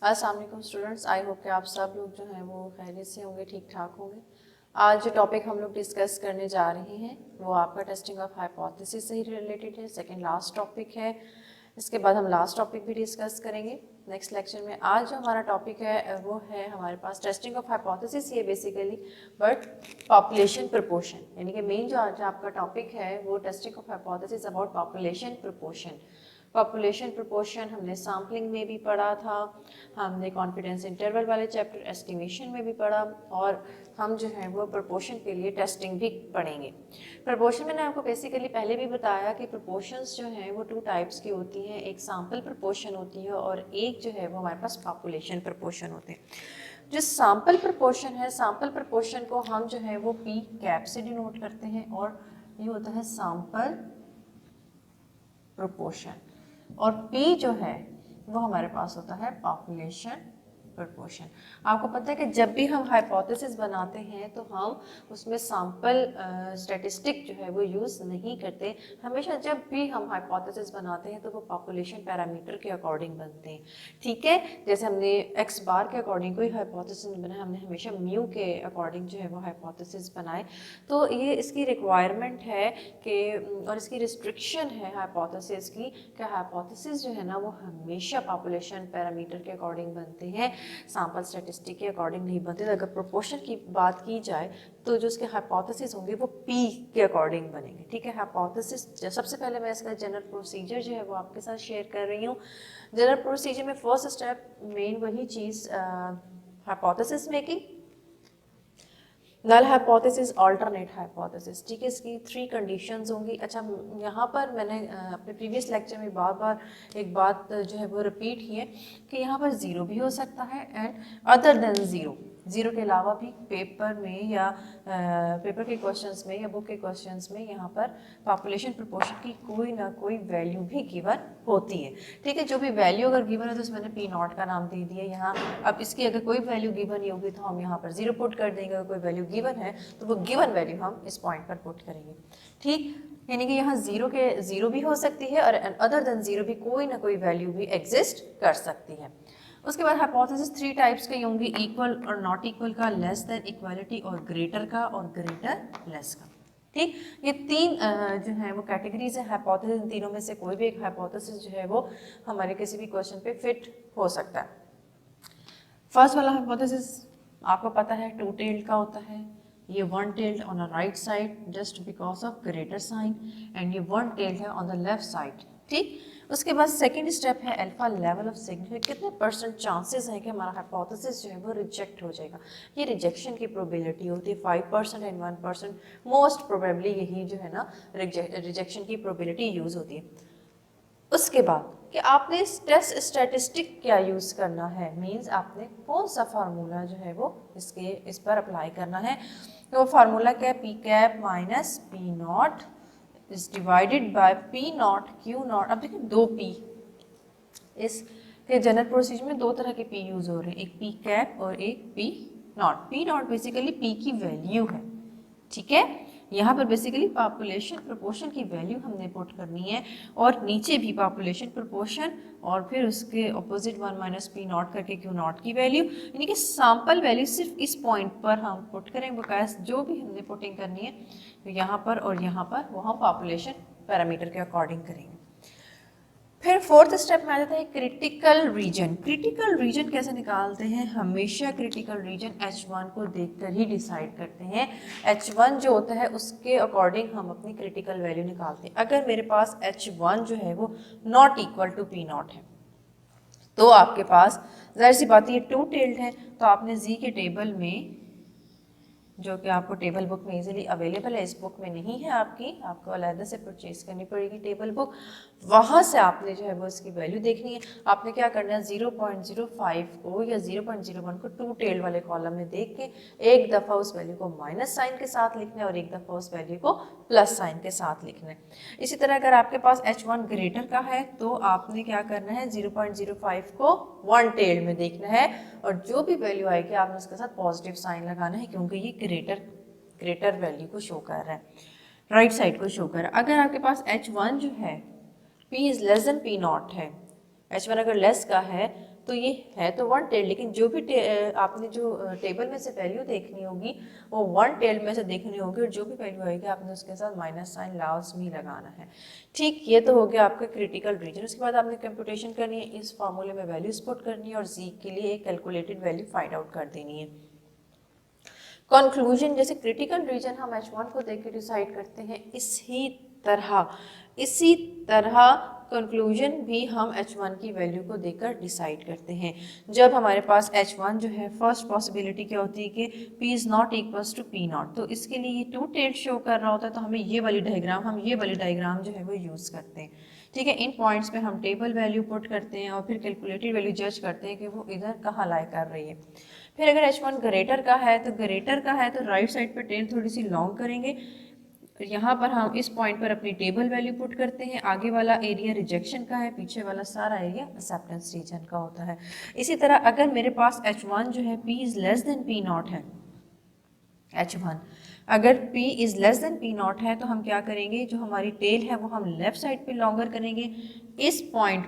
अस्सलाम वालेकुम students, I hope कि आप सब लोग जो हैं वो खैरियत से होंगे, ठीक ठाक होंगे। आज जो टॉपिक हम लोग डिस्कस करने जा रहे हैं वो आपका टेस्टिंग ऑफ हाइपोथेसिस से ही रिलेटेड है। सेकंड लास्ट टॉपिक है। इसके बाद हम लास्ट टॉपिक भी डिस्कस करेंगे नेक्स्ट लेक्चर में। आज जो हमारा टॉपिक है वो है हमारे पास टेस्टिंग ऑफ हाइपोथेसिस, ये बेसिकली बट पॉपुलेशन प्रपोर्शन, यानी कि मेन जो आज आपका टॉपिक है वो testing of hypothesis about population proportion. Population proportion हमने सैम्पलिंग में भी पढ़ा था, हमने कॉन्फिडेंस इंटरवल वाले चैप्टर एस्टिमेशन में भी पढ़ा, और हम जो है वो प्रोपोर्शन के लिए टेस्टिंग भी पढ़ेंगे। प्रोपोर्शन मैंने आपको बेसिकली पहले भी बताया कि प्रोपोर्शंस जो हैं वो 2 टाइप्स की होती हैं, एक सैम्पल प्रोपोर्शन होती है और एक जो है वो हमारे पास पॉपुलेशन प्रोपोर्शन होते हैं। जो सैम्पल प्रोपोर्शन है, सैम्पल प्रोपोर्शन को हम जो है वो पी कैप से डिनोट करते हैं, और ये होता है सैम्पल प्रोपोर्शन, और P जो है वो हमारे पास होता है पॉपुलेशन प्रपोर्शन। आपको पता है कि जब भी हम हाइपोथेसिस बनाते हैं तो हम उसमें सैंपल स्टैटिस्टिक जो है वो यूज़ नहीं करते। हमेशा जब भी हम हाइपोथेसिस बनाते हैं तो वो पॉपुलेशन पैरामीटर के अकॉर्डिंग बनते हैं, ठीक है। जैसे हमने एक्स बार के अकॉर्डिंग कोई हाइपोथेसिस नहीं बनाया, हमने हमेशा म्यू के अकॉर्डिंग जो है वो हाइपोथेसिस बनाए। तो ये इसकी रिक्वायरमेंट है कि, और इसकी रिस्ट्रिक्शन है हाइपोथेसिस की, कि हाइपोथेसिस जो है ना वो हमेशा पॉपुलेशन पैरामीटर के अकॉर्डिंग बनते हैं, सैंपल स्टैटिस्टिक के अकॉर्डिंग नहीं बनते। तो अगर प्रोपोर्शन की बात की जाए तो जो उसके हाइपोथेसिस होंगे वो पी के अकॉर्डिंग बनेंगे, ठीक है। हाइपोथेसिस सबसे पहले मैं इसका जनरल प्रोसीजर जो है वो आपके साथ शेयर कर रही हूँ। जनरल प्रोसीजर में फर्स्ट स्टेप मेन वही चीज़ hypothesis making, null hypothesis, alternate hypothesis, ठीक है। इसकी 3 कंडीशंस होंगी। अच्छा, यहाँ पर मैंने अपने प्रीवियस लेक्चर में बार बार एक बात जो है वो रिपीट की है कि यहाँ पर ज़ीरो भी हो सकता है and other than zero, zero के अलावा भी पेपर में या पेपर के क्वेश्चंस में या बुक के क्वेश्चंस में यहाँ पर पॉपुलेशन प्रोपोर्शन की कोई ना कोई वैल्यू भी गिवन होती है, ठीक है। जो भी वैल्यू अगर गिवन है तो उसमें मैंने पी नॉट का नाम दे दिया यहाँ। अब इसकी अगर कोई वैल्यू गिवन नहीं होगी तो हम यहाँ पर ज़ीरो पुट कर देंगे, अगर कोई वैल्यू गिवन है तो वो गिवन वैल्यू हम इस पॉइंट पर पुट करेंगे, ठीक। यानी कि यहाँ ज़ीरो भी हो सकती है और अदर देन ज़ीरो भी कोई ना कोई वैल्यू भी एग्जिस्ट कर सकती है। उसके बाद हाइपोथेसिस 3 टाइप्स की होंगी, इक्वल और नॉट इक्वल का, लेस देन, इक्वालिटी और ग्रेटर का, और ग्रेटर लेस का, ठीक। ये 3 जो है वो कैटेगरीज है हाइपोथेसिस। इन तीनों में से कोई भी एक हाइपोथेसिस जो है वो हमारे किसी भी क्वेश्चन पे फिट हो सकता है। फर्स्ट वाला हाइपोथेसिस आपको पता है 2 टेल्ड का होता है। ये 1 tailed on the right side just because of greater sign, and ये 1 टेल्ड है ऑन द लेफ्ट साइड, ठीक। उसके बाद सेकंड स्टेप है अल्फा लेवल ऑफ सिग्निफिकेंस, कितने परसेंट चांसेस हैं कि हमारा हाइपोथेसिस जो है वो रिजेक्ट हो जाएगा। ये रिजेक्शन की प्रोबेबिलिटी होती है 5% एंड 1%, मोस्ट प्रोबेबली यही जो है ना रिजेक्शन की प्रोबेबिलिटी यूज़ होती है। उसके बाद कि आपने टेस्ट स्टैटिस्टिक क्या यूज़ करना है, मींस आपने कौन सा फार्मूला जो है वो इस पर अप्लाई करना है। तो वो फार्मूला क्या है, P cap minus P not is divided by P not Q not. अब देखिए 2 पी, इस जनरल प्रोसीजर में 2 तरह के पी यूज़ हो रहे हैं, एक पी कैप और एक P not. P not basically P की वैल्यू है, ठीक है। यहाँ पर बेसिकली पॉपुलेशन प्रोपोर्शन की वैल्यू हमने पुट करनी है, और नीचे भी पॉपुलेशन प्रोपोर्शन और फिर उसके ऑपोजिट 1 माइनस पी नॉट करके क्यू नॉट की वैल्यू, यानी कि सैम्पल वैल्यू सिर्फ इस पॉइंट पर हम पुट करेंगे। बकायदा जो भी हमने पुटिंग करनी है तो यहाँ पर और यहाँ पर वो हम पॉपुलेशन पैरामीटर के अकॉर्डिंग करेंगे। फिर फोर्थ स्टेप में आ जाता है क्रिटिकल रीजन। क्रिटिकल रीजन कैसे निकालते हैं, हमेशा क्रिटिकल रीजन H1 को देखकर ही डिसाइड करते हैं। H1 जो होता है उसके अकॉर्डिंग हम अपनी क्रिटिकल वैल्यू निकालते हैं। अगर मेरे पास H1 जो है वो not equal to P not है तो आपके पास जाहिर सी बात ये 2 टेल्ड है, तो आपने जी के टेबल में, जो कि आपको टेबल बुक में इजीली अवेलेबल है, इस बुक में नहीं है आपको अलग से परचेज करनी पड़ेगी टेबल बुक। वहाँ से आपने जो है वो इसकी वैल्यू देखनी है। आपने क्या करना है, 0.05 को या 0.01 को 2 टेल्ड वाले कॉलम में देख के एक दफ़ा उस वैल्यू को माइनस साइन के साथ लिखना है और एक दफ़ा उस वैल्यू को प्लस साइन के साथ लिखना है। इसी तरह अगर आपके पास H1 ग्रेटर का है तो आपने क्या करना है, 0.05 को 1 टेल्ड में देखना है, और जो भी वैल्यू आएगी आपने उसके साथ पॉजिटिव साइन लगाना है, क्योंकि ये ग्रेटर वैल्यू को शो कर रहा है, राइट साइड को शो कर रहा है। अगर आपके पास H1 जो है P is less then P not है, H1 अगर लेस का है तो ये है तो वन टेल, लेकिन जो भी आपने जो टेबल में से वैल्यू देखनी होगी वो वन टेल में से देखनी होगी, और जो भी वैल्यू आएगी आपने उसके साथ माइनस साइन लाजमी लगाना है। ठीक, ये तो हो गया आपका क्रिटिकल रीजन। उसके बाद आपने कंप्यूटेशन करनी है, इस फार्मूले में वैल्यूज पुट करनी है और जी के लिए एक कैलकुलेटेड वैल्यू फाइंड आउट कर देनी है। कंक्लूजन, जैसे क्रिटिकल रीजन हम H1 को देख के डिसाइड करते हैं, इसी तरह कंक्लूजन भी हम H1 की वैल्यू को देखकर डिसाइड करते हैं। जब हमारे पास H1 जो है, फर्स्ट पॉसिबिलिटी क्या होती है कि P is not equals to P not, तो इसके लिए ये टू टेल शो कर रहा होता है, तो हमें ये वाली डायग्राम जो है वो यूज़ करते हैं। ठीक है, इन पॉइंट्स पे हम टेबल वैल्यू पुट करते हैं और फिर कैलकुलेटेड वैल्यू जज करते हैं कि वो इधर कहाँ लाई कर रही है। फिर अगर H1 ग्रेटर का है तो राइट साइड पर टेल थोड़ी सी लॉन्ग करेंगे, यहाँ पर हम इस पॉइंट पर अपनी टेबल वैल्यू पुट करते हैं। आगे वाला एरिया रिजेक्शन का है, पीछे वाला सारा एरिया एक्सेप्टेंस रीजन का होता है। इसी तरह अगर मेरे पास H1 जो है P is less than P not है, H1 अगर P is less than P not है, तो हम क्या करेंगे, जो हमारी टेल है वो हम लेफ्ट साइड पे लॉन्गर करेंगे। इस पॉइंट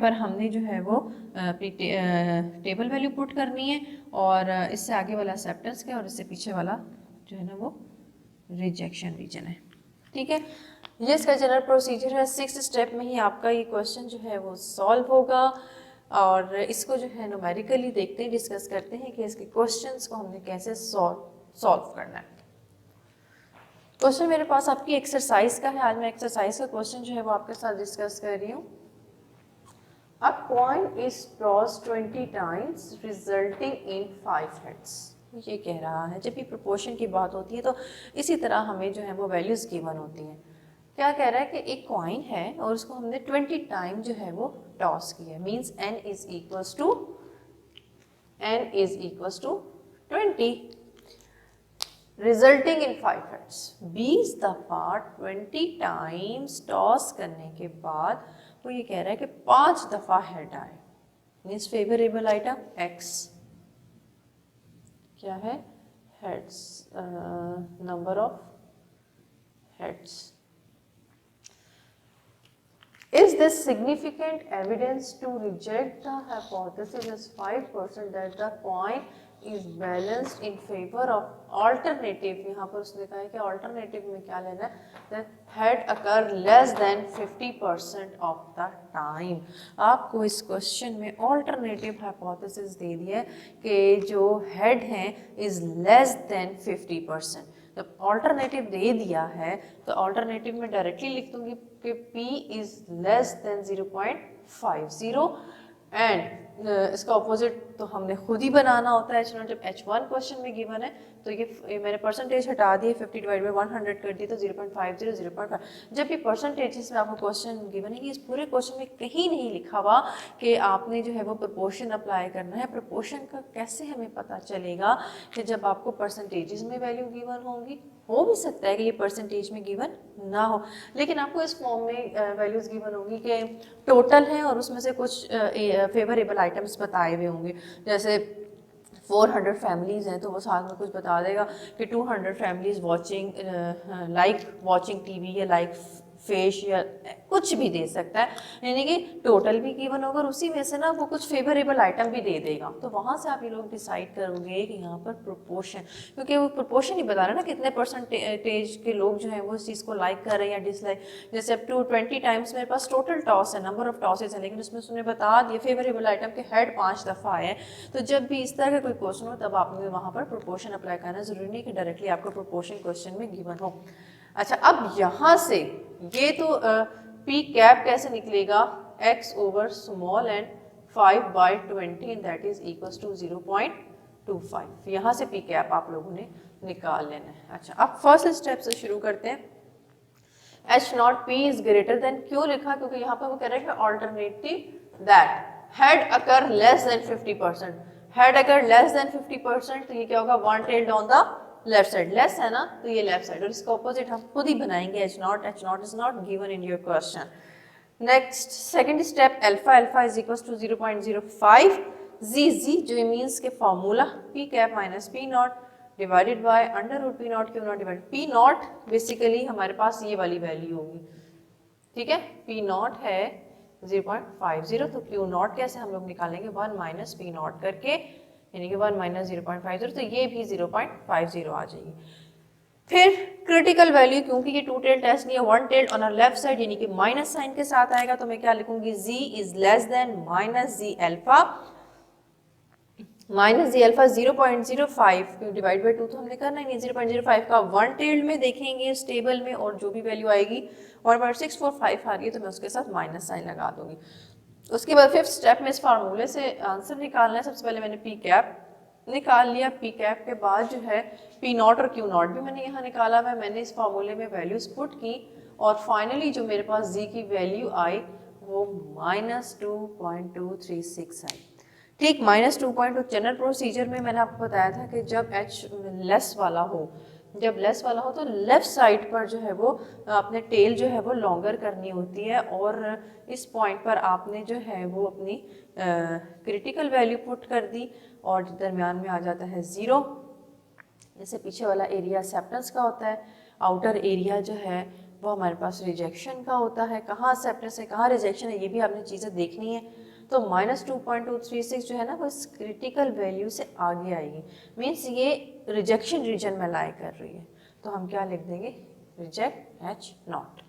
पर हमने जो है वो अपनी टेबल वैल्यू पुट करनी है, और इससे आगे वाला एक्सेप्टेंस का है और इससे पीछे वाला जो है ना वो रिजेक्शन रीजन है। ठीक है, ये इसका जनरल प्रोसीजर है। 6 स्टेप में ही आपका ये क्वेश्चन जो है वो सॉल्व होगा, और इसको जो है न्यूमेरिकली देखते हैं, डिस्कस करते हैं कि इसके क्वेश्चंस को हमने कैसे सॉल्व करना है। क्वेश्चन मेरे पास आपकी एक्सरसाइज का है। आज मैं एक्सरसाइज का क्वेश्चन जो है वो आपके साथ डिस्कस कर रही हूँ। A coin is tossed 20 times resulting in 5 heads। ये कह रहा है, जब भी प्रोपोर्शन की बात होती है तो इसी तरह हमें जो है वो वैल्यूज गिवन होती हैं। क्या कह रहा है कि एक कॉइन है और उसको हमने 20 टाइम जो है वो टॉस किया है, means n is equals to 20 resulting in 5 heads. 20 दफ़ा 20 टाइम्स टॉस करने के बाद वो ये कह रहा है कि 5 दफ़ा हेड आए, मीन्स फेवरेबल आइटम x क्या है, heads, number of heads. Is this significant evidence to reject the hypothesis as 5% that the coin is balanced in favor of alternative? यहाँ पर उसने कहा है कि alternative में क्या लेना है, that head occur less than 50% of the time। आपको इस क्वेश्चन में alternative hypothesis दे दिया है कि जो head है is less than 50%। जब ऑल्टरनेटिव दे दिया है तो ऑल्टरनेटिव में डायरेक्टली लिख दूंगी कि P is less then 0.50, and इसका ऑपोजिट तो हमने खुद ही बनाना होता है H0। जब H1 क्वेश्चन में गिवन है तो ये मैंने परसेंटेज हटा दिए, 50 डिवाइड बाई 100 कर दी तो 0.50 0.5। जब भी परसेंटेजेस में आपको क्वेश्चन गिवन है, इस पूरे क्वेश्चन में कहीं नहीं लिखा हुआ कि आपने जो है वो प्रोपोर्शन अप्लाई करना है। प्रोपोर्शन का कैसे हमें पता चलेगा कि जब आपको परसेंटेजेस में वैल्यू गिवन होंगी, हो भी सकता है कि ये परसेंटेज में गिवन ना हो, लेकिन आपको इस फॉर्म में वैल्यूज गिवन होगी कि टोटल है और उसमें से कुछ फेवरेबल आइटम्स बताए हुए होंगे। जैसे 400 फैमिलीज़ हैं तो वो साथ में कुछ बता देगा कि 200 फैमिलीज़ वाचिंग टीवी या लाइक फेश या कुछ भी दे सकता है, यानी कि टोटल भी गिवन होगा और उसी में से ना वो कुछ फेवरेबल आइटम भी दे देगा। तो वहाँ से आप ये लोग डिसाइड करोगे कि यहाँ पर प्रोपोर्शन, क्योंकि वो प्रोपोर्शन ही बता रहा है ना कितने परसेंटेज के लोग जो हैं वो इस चीज़ को लाइक कर रहे हैं या डिसलाइक। जैसे अब 20 टाइम्स मेरे पास टोटल टॉस है, नंबर ऑफ टॉसेज है, लेकिन उसमें उसने बता दिया फेवरेबल आइटम के हेड 5 दफ़ा आए। तो जब भी इस तरह का कोई क्वेश्चन हो तब आपने वहाँ पर प्रोपोर्शन अप्लाई करना, ज़रूरी नहीं कि डायरेक्टली आपको प्रोपोर्शन क्वेश्चन में गिवन हो। अच्छा, अब यहाँ से ये तो P कैप कैसे निकलेगा, x over small and 5/20 and that is equals to 0.25। यहाँ से P कैप आप लोगों ने निकाल लेना है। अच्छा, अब फर्स्ट स्टेप से शुरू करते हैं। H0 P is greater than, क्यों लिखा, क्योंकि यहाँ पर वो कह रहा है कि alternative that head occur less than 50%। Head occur less than 50% तो ये क्या होगा, one tailed on the left side, less है ना तो ये लेफ्ट साइड, और इसका ऑपोजिट हम खुद ही बनाएंगे H0 is not given in your question. Next second step, alpha is equals to 0.05। जी जो मीन्स के formula P cap minus P not divided by under root P not, क्यों not divide P not basically हमारे पास ये वाली value होगी। ठीक है, P नॉट है 0.50। तो क्यू नॉट कैसे हम लोग निकालेंगे, 1 माइनस पी नॉट करके, यानी कि 1 माइनस 0.50, तो ये भी 0.50 आ जाएगी। फिर क्रिटिकल वैल्यू, क्योंकि ये टू टेल टेस्ट नहीं है, one tail on left side यानी कि माइनस साइन के साथ आएगा, तो मैं क्या लिखूंगी, z is less than minus z alpha, minus z alpha 0.05 divide by 2 तो हमने करना ही नहीं, 0.05 का वन टेल्ड में देखेंगे इस टेबल में, और जो भी वैल्यू आएगी 1.645 आ रही है तो मैं उसके साथ माइनस साइन लगा दूंगी। उसके बाद फिफ्थ स्टेप में इस फार्मूले से आंसर निकालना है। सबसे पहले मैंने पी कैप निकाल लिया, पी कैप के बाद जो है पी नॉट और क्यू नॉट भी मैंने यहाँ निकाला हुआ है। मैंने इस फार्मूले में वैल्यूज पुट की और फाइनली जो मेरे पास जी की वैल्यू आई वो -2.236 आई। ठीक, -2.2 जनरल प्रोसीजर में मैंने आपको बताया था कि जब एच लेस वाला हो, जब लेस वाला हो तो लेफ्ट साइड पर जो है वो अपने टेल जो है वो लॉन्गर करनी होती है, और इस पॉइंट पर आपने जो है वो अपनी क्रिटिकल वैल्यू पुट कर दी और दरमियान में आ जाता है 0। जैसे पीछे वाला एरिया एक्सेप्टेंस का होता है, आउटर एरिया जो है वो हमारे पास रिजेक्शन का होता है। कहाँ एक्सेप्टेंस है कहाँ रिजेक्शन है ये भी आपने चीज़ें देखनी है। तो -2.236 जो है ना वो इस क्रिटिकल वैल्यू से आगे आएगी, मीन्स ये रिजेक्शन रीजन में लाई कर रही है, तो हम क्या लिख देंगे, रिजेक्ट एच नॉट।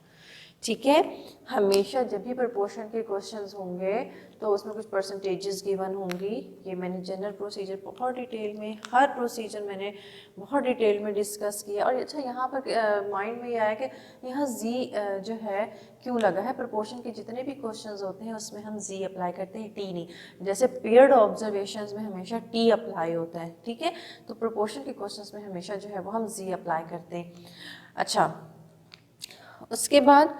ठीक है, हमेशा जब भी प्रोपोर्शन के क्वेश्चंस होंगे तो उसमें कुछ परसेंटेजेस गिवन होंगी। ये मैंने जनरल प्रोसीजर बहुत डिटेल में, हर प्रोसीजर मैंने बहुत डिटेल में डिस्कस किया। और अच्छा यहाँ पर माइंड में ये आया कि यहाँ जी जो है क्यों लगा है, प्रोपोर्शन के जितने भी क्वेश्चंस होते हैं उसमें हम जी अप्लाई करते हैं, टी नहीं। जैसे पेयर्ड ऑब्जर्वेशंस में हमेशा टी अप्लाई होता है, ठीक है, तो प्रोपोर्शन के क्वेश्चंस में हमेशा जो है वो हम जी अप्लाई करते हैं। अच्छा, उसके बाद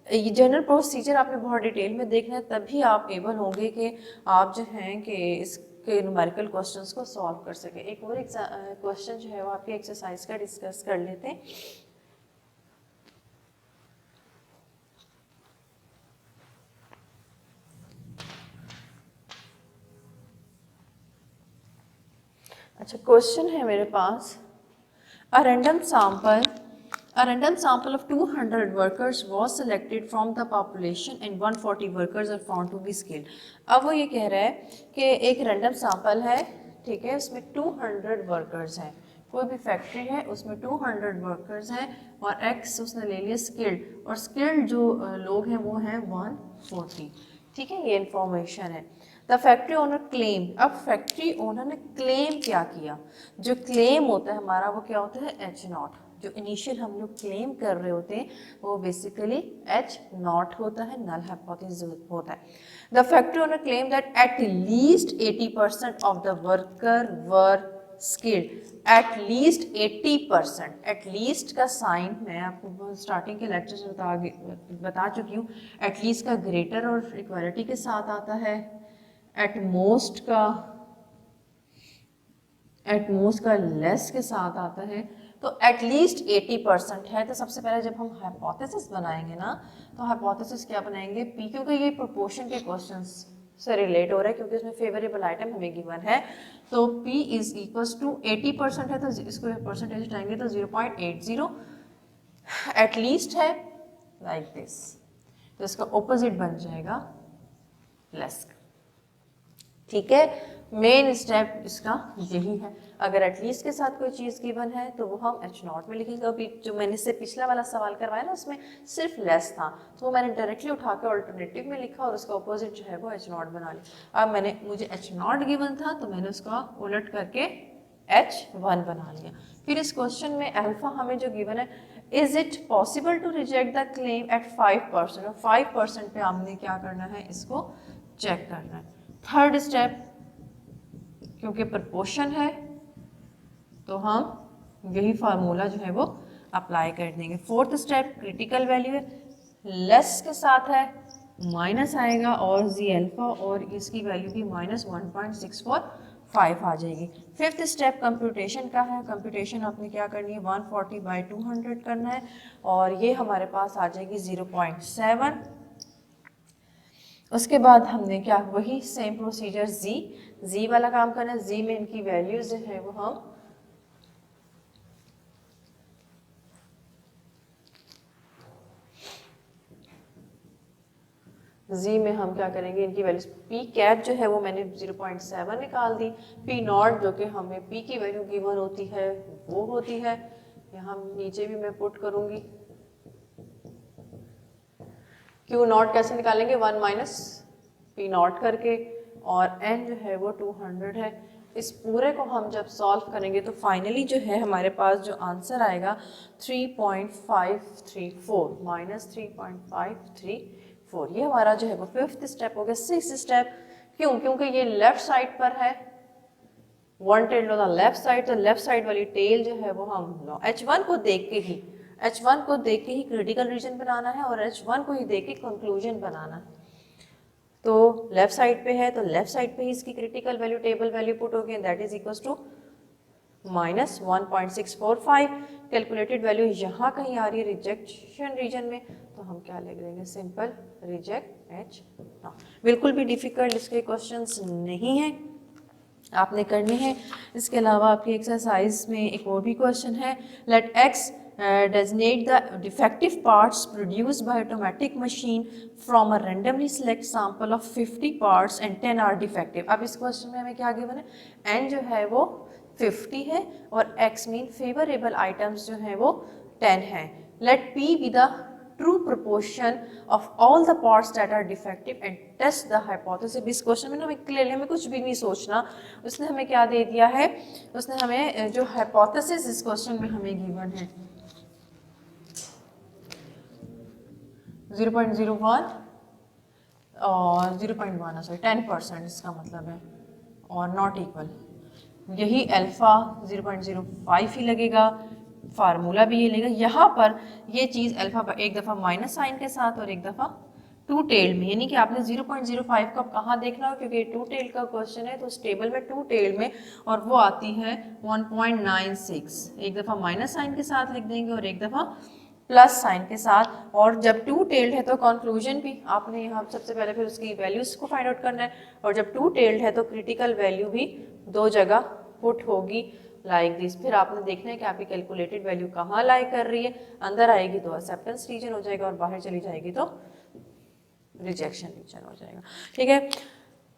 ये जनरल प्रोसीजर आपने बहुत डिटेल में देखना है, तभी आप एबल होंगे कि आप जो हैं कि इसके न्यूमेरिकल क्वेश्चंस को सॉल्व कर सकें। एक और क्वेश्चन जो है वो आपके एक्सरसाइज का डिस्कस कर लेते हैं। अच्छा, क्वेश्चन है मेरे पास, अ random sample of 200 workers was selected from the population and 140 workers are found to be skilled। अब वो ये कह रहा है कि एक रैंडम सैंपल है, ठीक है, उसमें 200 वर्कर्स हैं, कोई भी फैक्ट्री है उसमें 200 वर्कर्स हैं और एक्स उसने ले लिया स्किल्ड, और स्किल्ड जो लोग हैं वो हैं 140। ठीक है, ये इंफॉर्मेशन है। द फैक्ट्री ओनर क्लेम, अब फैक्ट्री ओनर ने क्लेम क्या किया, जो क्लेम होता है हमारा वो क्या होता है, एच नॉट। जो इनिशियल हम लोग क्लेम कर रहे होते हैं वो बेसिकली एच नॉट होता है, नल हाइपोथेसिस होता है। The factory owner claim that at least 80% of the worker were skilled. At least 80%, at least का साइन मैं आपको स्टार्टिंग के लेक्चर में बता चुकी हूँ। एट लीस्ट का ग्रेटर और इक्वालिटी के साथ आता है, एट मोस्ट का लेस के साथ आता है। तो एटलीस्ट 80% है, तो सबसे पहले जब हम हाइपोथेसिस बनाएंगे ना, तो हाइपोथेसिस क्या बनाएंगे, पी, क्योंकि ये प्रोपोर्शन के क्वेश्चंस से रिलेट हो रहा है, क्योंकि उसमें फेवरेबल आइटम हमें गिवन है, तो P इज इक्वल्स टू 80% है, तो इसको परसेंटेज उठाएंगे तो 0.80 एटलीस्ट है, लाइक दिस, तो इसका ऑपोजिट बन जाएगा लेस। ठीक है, मेन स्टेप इसका यही है। अगर एटलीस्ट के साथ कोई चीज़ गिवन है तो वो हम एच नॉट में लिखेंगे। अभी जो मैंने इससे पिछला वाला सवाल करवाया ना उसमें सिर्फ लेस था, तो वो मैंने डायरेक्टली उठा के ऑल्टरनेटिव में लिखा और उसका अपोजिट जो है वो एच नॉट बना लिया। अब मुझे एच नॉट गिवन था तो मैंने उसका उलट करके H1 बना लिया। फिर इस क्वेश्चन में अल्फा हमें जो गिवन है, is it possible to reject the claim at 5%, और 5% पे हमने क्या करना है, इसको चेक करना है। थर्ड स्टेप, क्योंकि प्रपोर्शन है तो हम यही फार्मूला जो है वो अप्लाई कर देंगे। फोर्थ स्टेप, क्रिटिकल वैल्यू है, लेस के साथ है माइनस आएगा और जी अल्फा, और इसकी वैल्यू भी -1.645 आ जाएगी। फिफ्थ स्टेप कंप्यूटेशन का है, कंप्यूटेशन आपने क्या करनी है, 140/200 करना है, और ये हमारे पास आ जाएगी 0.7। उसके बाद हमने क्या, वही सेम प्रोसीजर जी वाला काम करना है। जी में इनकी वैल्यूज है वो हम जी में हम क्या करेंगे, इनकी वैल्यूज पी कैट जो है वो मैंने 0.7 निकाल दी, पी नॉट जो कि हमें पी की वैल्यू गिवन होती है वो होती है, यहाँ नीचे भी मैं पुट करूँगी। क्यू नॉट कैसे निकालेंगे, 1 माइनस पी नॉट करके, और एन जो है वो 200 है। इस पूरे को हम जब सॉल्व करेंगे तो फाइनली जो है हमारे पास जो आंसर आएगा 3.534 माइनस 3.534। ये हमारा जो है वो 5th स्टेप हो गया। 6th स्टेप, क्यों, क्योंकि ये लेफ्ट साइड पर है, one tail on the left side, तो लेफ्ट साइड वाली टेल जो है वो हम H1 को देख के ही क्रिटिकल रीजन बनाना है और H1 को ही देख के कंक्लूजन बनाना है। तो लेफ्ट साइड पे है तो लेफ्ट साइड पे ही इसकी critical value table value put होगी, that is equal to minus 1.645। Calculated value यहाँ कहीं आ रही है रिजेक्शन रीजन में, तो हम क्या लिख देंगे, सिंपल रिजेक्ट H। बिल्कुल भी डिफिकल्ट इसके क्वेश्चंस नहीं है, आपने करने हैं। इसके अलावा आपकी एक्सरसाइज में एक और भी क्वेश्चन है, let X designate the defective parts produced by automatic machine from a randomly select sample of 50 parts and 10 are defective। अब इस क्वेश्चन में हमें क्या गिवन है, n जो है वो 50 है और x मीन फेवरेबल आइटम्स जो है वो 10 है। Let p be the true proportion of all the parts that are defective and test the hypothesis। इस क्वेश्चन में हमें क्लियरली हमें कुछ भी नहीं सोचना, उसने हमें क्या दे दिया है, उसने हमें जो हाइपोथेसिस इस क्वेश्चन में हमें गिवन है 0.01 और 0.1 सॉरी 10% इसका मतलब है, और नॉट इक्वल, यही अल्फा 0.05 ही लगेगा, फार्मूला भी ये लेगा। यहाँ पर ये चीज़ अल्फा पर एक दफ़ा माइनस साइन के साथ और एक दफ़ा टू टेल में, यानी कि आपने 0.05 का कहाँ देखना हो, क्योंकि टू टेल का क्वेश्चन है तो उस टेबल में टू टेल में, और वो आती है 1.96, एक दफ़ा माइनस साइन के साथ लिख देंगे और एक दफ़ा प्लस साइन के साथ। और जब टू टेल्ड है तो कंक्लूजन भी आपने यहाँ सबसे पहले फिर उसकी वैल्यूज को फाइंड आउट करना है, और जब टू टेल्ड है तो क्रिटिकल वैल्यू भी दो जगह पुट होगी लाइक दिस। फिर आपने देखना है कि आपकी कैलकुलेटेड वैल्यू कहाँ लाई कर रही है, अंदर आएगी तो एक्सेप्टेंस रीजन हो जाएगा और बाहर चली जाएगी तो रिजेक्शन रीजन हो जाएगा। ठीक है,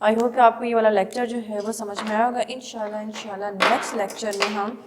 आई होप कि आपको ये वाला लेक्चर जो है वो समझ में आया होगा। इंशाल्लाह नेक्स्ट लेक्चर में हम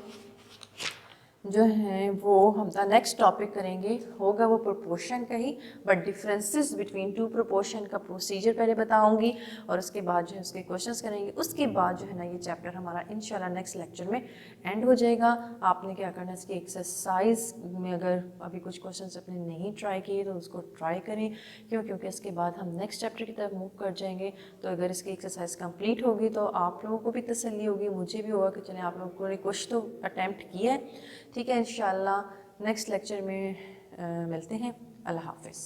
जो है वो हम नेक्स्ट टॉपिक करेंगे, होगा वो प्रोपोर्शन का ही, but differences between two proportion का प्रोसीजर पहले बताऊंगी और उसके बाद जो है उसके क्वेश्चंस करेंगे। उसके बाद जो है ना ये चैप्टर हमारा इंशाल्लाह नेक्स्ट लेक्चर में एंड हो जाएगा। आपने क्या करना है, इसकी एक्सरसाइज में अगर अभी कुछ क्वेश्चन अपने नहीं ट्राई किए तो उसको ट्राई करें, क्योंकि इसके बाद हम नेक्स्ट चैप्टर की तरफ मूव कर जाएंगे। तो अगर इसकी एक्सरसाइज कंप्लीट होगी तो आप लोगों को भी तसल्ली होगी, मुझे भी होगा कि चलें आप लोगों ने कुछ तो अटैम्प्ट किया है। ठीक है, इंशाल्लाह नेक्स्ट लेक्चर में मिलते हैं। अल्लाह हाफ़िज़।